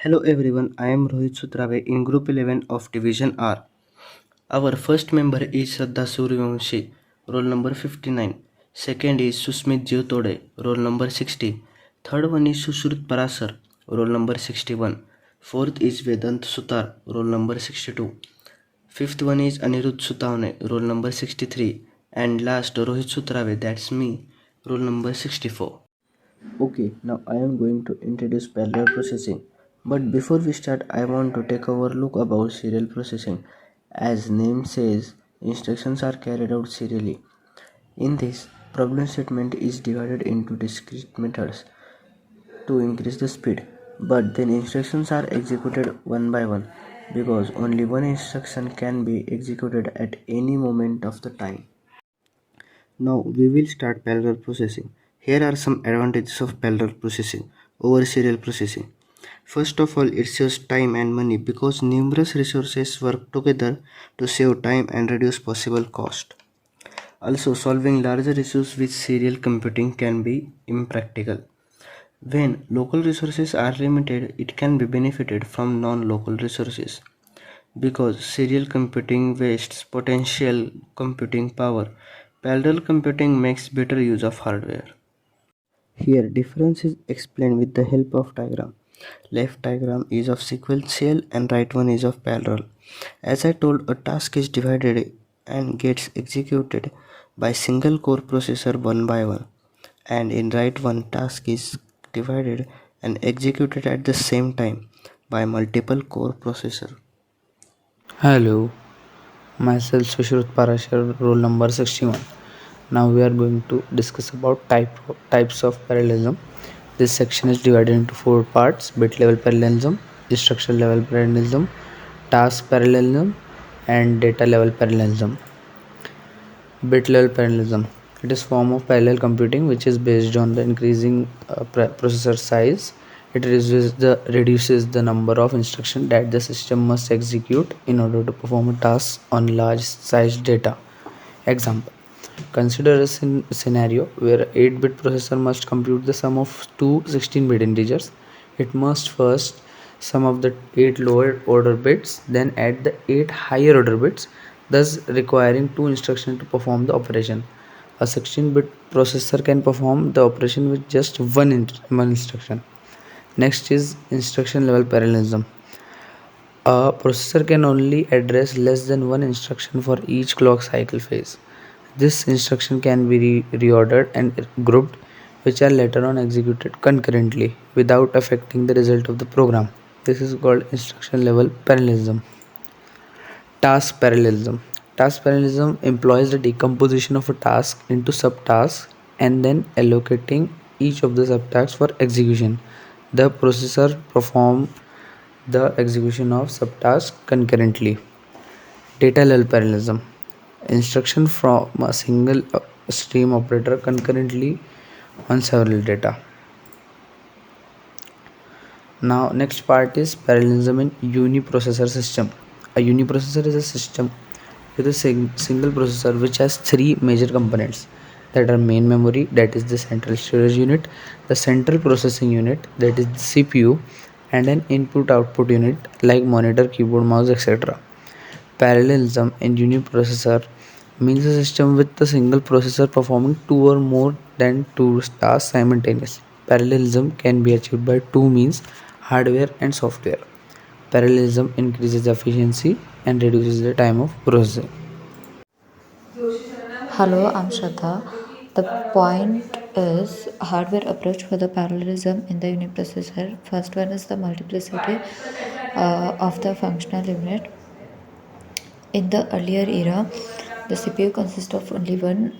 Hello everyone, I am Rohit Sutrave in Group 11 of Division R. Our first member is Shraddha Suryavanshi, roll number 59. Second is Susmit Jyotode, roll number 60. Third one is Sushruth Parasar, roll number 61. Fourth is Vedant Sutar, roll number 62. Fifth one is Anirudh Sutavne, roll number 63. And last Rohit Sutrave, that's me, roll number 64. Okay, now I am going to introduce parallel processing. But before we start, I want to take a look about serial processing. As name says, instructions are carried out serially. In this, problem statement is divided into discrete methods to increase the speed. But then instructions are executed one by one because only one instruction can be executed at any moment of the time. Now we will start parallel processing. Here are some advantages of parallel processing over serial processing. First of all, it saves time and money because numerous resources work together to save time and reduce possible cost. Also, solving larger issues with serial computing can be impractical. When local resources are limited, it can be benefited from non-local resources because serial computing wastes potential computing power. Parallel computing makes better use of hardware. Here difference is explained with the help of diagram. Left diagram is of sequential and right one is of parallel. As I told, a task is divided and gets executed by single core processor one by one, and in right one task is divided and executed at the same time by multiple core processor. Hello, myself Sushruth Parashar, roll number 61. Now we are going to discuss about types of parallelism. This section is divided into four parts: bit level parallelism, instruction level parallelism, task parallelism, and data level parallelism. Bit level parallelism. It is form of parallel computing which is based on the increasing processor size. It reduces the number of instructions that the system must execute in order to perform a task on large size data. Example: consider a scenario where a 8-bit processor must compute the sum of two 16-bit integers. It must first sum of the 8 lower order bits, then add the 8 higher order bits, thus requiring two instructions to perform the operation. A 16-bit processor can perform the operation with just one instruction. Next is instruction level parallelism. A processor can only address less than one instruction for each clock cycle phase. This instruction can be reordered and grouped, which are later on executed concurrently without affecting the result of the program. This is called instruction level parallelism. Task parallelism. Task parallelism employs the decomposition of a task into subtasks and then allocating each of the subtasks for execution. The processor performs the execution of subtasks concurrently. Data level parallelism. Instruction from a single stream operator concurrently on several data. Now next part is parallelism in uniprocessor system. A uniprocessor is a system with a single processor which has three major components, that are main memory, that is the central storage unit, the central processing unit, that is the CPU, and an input output unit like monitor, keyboard, mouse, etc. Parallelism in uniprocessor means a system with a single processor performing two or more than two tasks simultaneously. Parallelism can be achieved by two means: hardware and software. Parallelism increases efficiency and reduces the time of processing. Hello, I'm Shraddha. The point is hardware approach for the parallelism in the uniprocessor. First one is the multiplicity of the functional unit. In the earlier era, the CPU consists of only one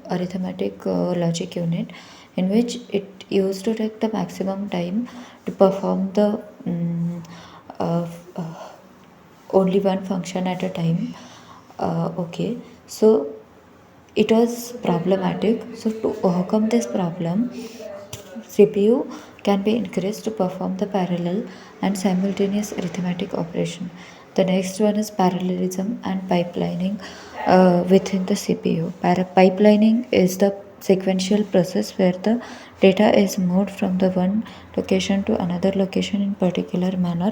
arithmetic logic unit, in which it used to take the maximum time to perform the uh, uh, only one function at a time. Okay, so it was problematic. So to overcome this problem, CPU can be increased to perform the parallel and simultaneous arithmetic operation. The next one is parallelism and pipelining within the CPU. Pipelining is the sequential process where the data is moved from the one location to another location in particular manner.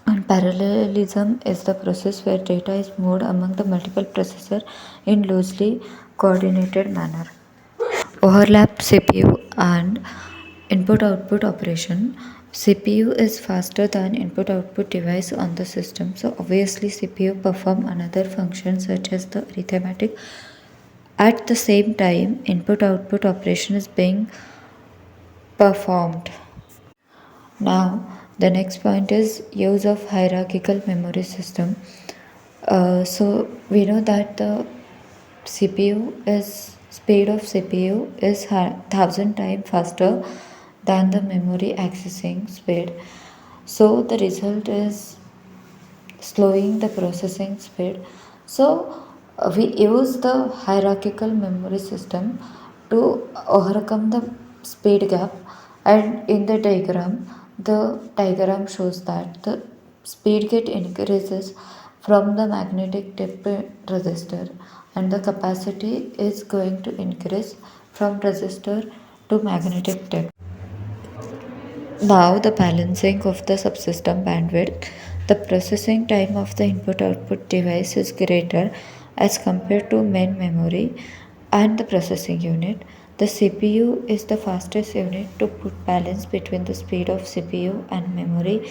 And parallelism is the process where data is moved among the multiple processors in loosely coordinated manner. Overlap CPU and input output operation. CPU is faster than input output device on the system, so obviously CPU perform another function such as the arithmetic. At the same time, input output operation is being performed. Now, the next point is use of hierarchical memory system. So we know that the speed of CPU is 1000 times faster than the memory accessing speed. So the result is slowing the processing speed. So we use the hierarchical memory system to overcome the speed gap, and in the diagram shows that the speed get increases from the magnetic tip resistor, and the capacity is going to increase from resistor to magnetic tip. Now, the balancing of the subsystem bandwidth. The processing time of the input output device is greater as compared to main memory and the processing unit. The CPU is the fastest unit to put balance between the speed of CPU and memory.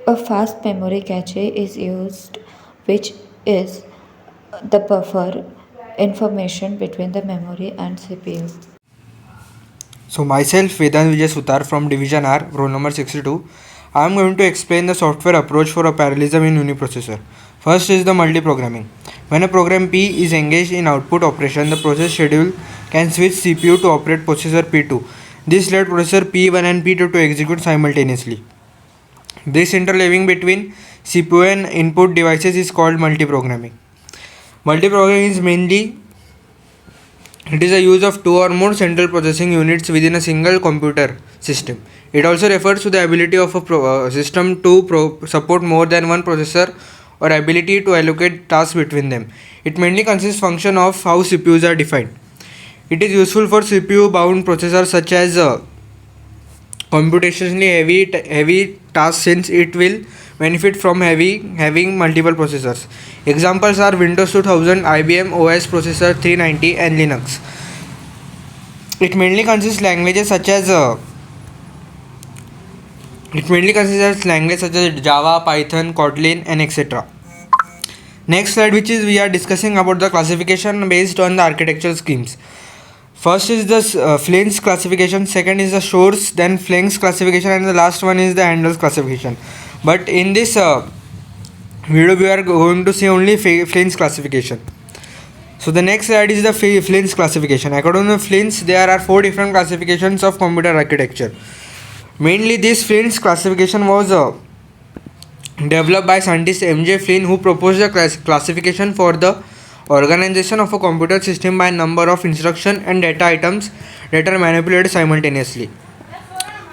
A fast memory cache is used, which is the buffer information between the memory and CPU. So myself Vedant Vijay Sutar from Division R, roll number 62. I am going to explain the software approach for a parallelism in uniprocessor. First is the multiprogramming. When a program P is engaged in output operation, the process schedule can switch CPU to operate processor P2. This led processor P1 and P2 to execute simultaneously. This interleaving between CPU and input devices is called multiprogramming. Multiprogramming is mainly it is a use of two or more central processing units within a single computer system. It also refers to the ability of a system to support more than one processor or ability to allocate tasks between them. It mainly consists function of how CPUs are defined. It is useful for CPU bound processors such as computationally heavy tasks, since it will benefit from having multiple processors. Examples are Windows 2000, IBM OS processor 390 and Linux. It mainly consists languages such as Java, Python, Kotlin and etc. Next slide, which is we are discussing about the classification based on the architectural schemes. First is the Flyn's classification, second is the Shor's, then Flenk's classification, and the last one is the Handel's classification. But in this video we are going to see only Flyn's classification. So the next slide is the Flyn's classification. According to Flyn's, there are 4 different classifications of computer architecture. Mainly this Flyn's classification was developed by scientist M.J. Flynn, who proposed a classification for the organization of a computer system by number of instruction and data items that are manipulated simultaneously.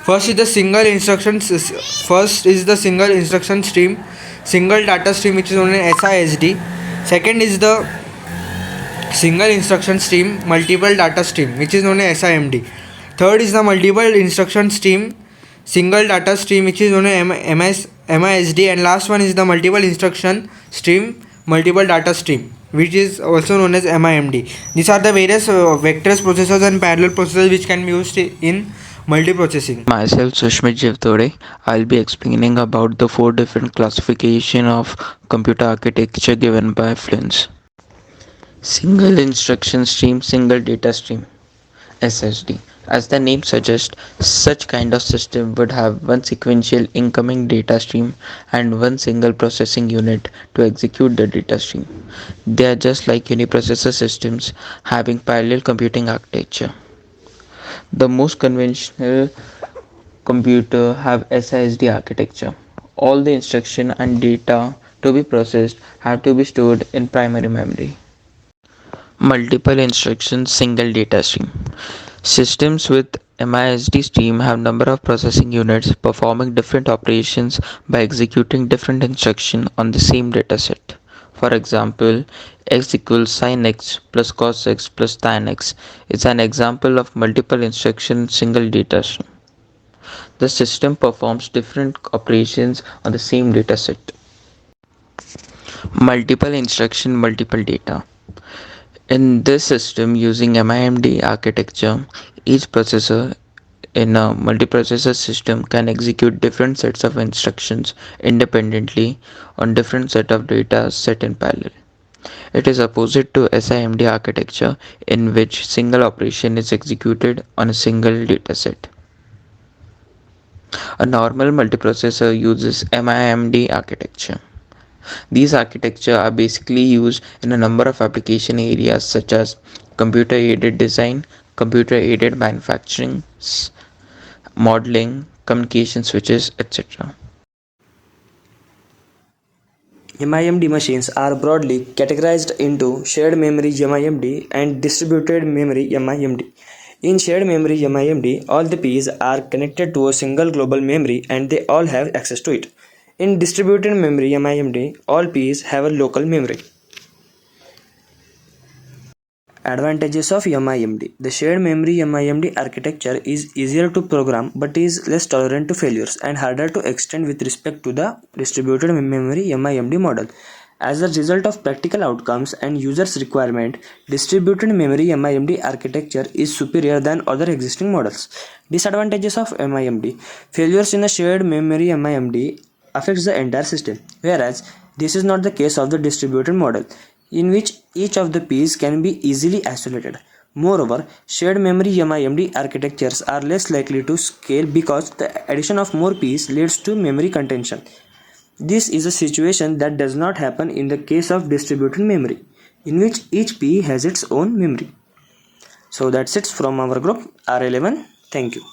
First is the single instruction stream, single data stream, which is known as SISD. Second is the single instruction stream, multiple data stream, which is known as SIMD. Third is the multiple instruction stream, single data stream, which is known as MISD, and last one is the multiple instruction stream, multiple data stream, which is also known as MIMD. These are the various vectors processors and parallel processors which can be used in multiprocessing. Myself Sushmit Jivtode. I'll be explaining about the 4 different classification of computer architecture given by Flynn's. Single instruction stream, single data stream, SSD. As the name suggests, such kind of system would have one sequential incoming data stream and one single processing unit to execute the data stream. They are just like uniprocessor systems having parallel computing architecture. The most conventional computer have SISD architecture. All the instruction and data to be processed have to be stored in primary memory. Multiple instructions, single data stream. Systems with MISD stream have number of processing units performing different operations by executing different instructions on the same dataset. For example, x equals sin x plus cos x plus tan x is an example of multiple instruction single data stream. The system performs different operations on the same dataset. Multiple instruction, multiple data. In this system, using MIMD architecture, each processor in a multiprocessor system can execute different sets of instructions independently on different set of data set in parallel. It is opposite to SIMD architecture, in which single operation is executed on a single dataset. A normal multiprocessor uses MIMD architecture. These architectures are basically used in a number of application areas such as computer-aided design, computer-aided manufacturing, modeling, communication switches, etc. MIMD machines are broadly categorized into shared memory MIMD and distributed memory MIMD. In shared memory MIMD, all the Ps are connected to a single global memory and they all have access to it. In distributed memory MIMD, all Ps have a local memory. Advantages of MIMD. The shared memory MIMD architecture is easier to program but is less tolerant to failures and harder to extend with respect to the distributed memory MIMD model. As a result of practical outcomes and users' requirement, distributed memory MIMD architecture is superior than other existing models. Disadvantages of MIMD. Failures in a shared memory MIMD affects the entire system, whereas this is not the case of the distributed model, in which each of the Ps can be easily isolated. Moreover, shared memory MIMD architectures are less likely to scale because the addition of more Ps leads to memory contention. This is a situation that does not happen in the case of distributed memory, in which each P has its own memory. So that's it from our group R11. Thank you.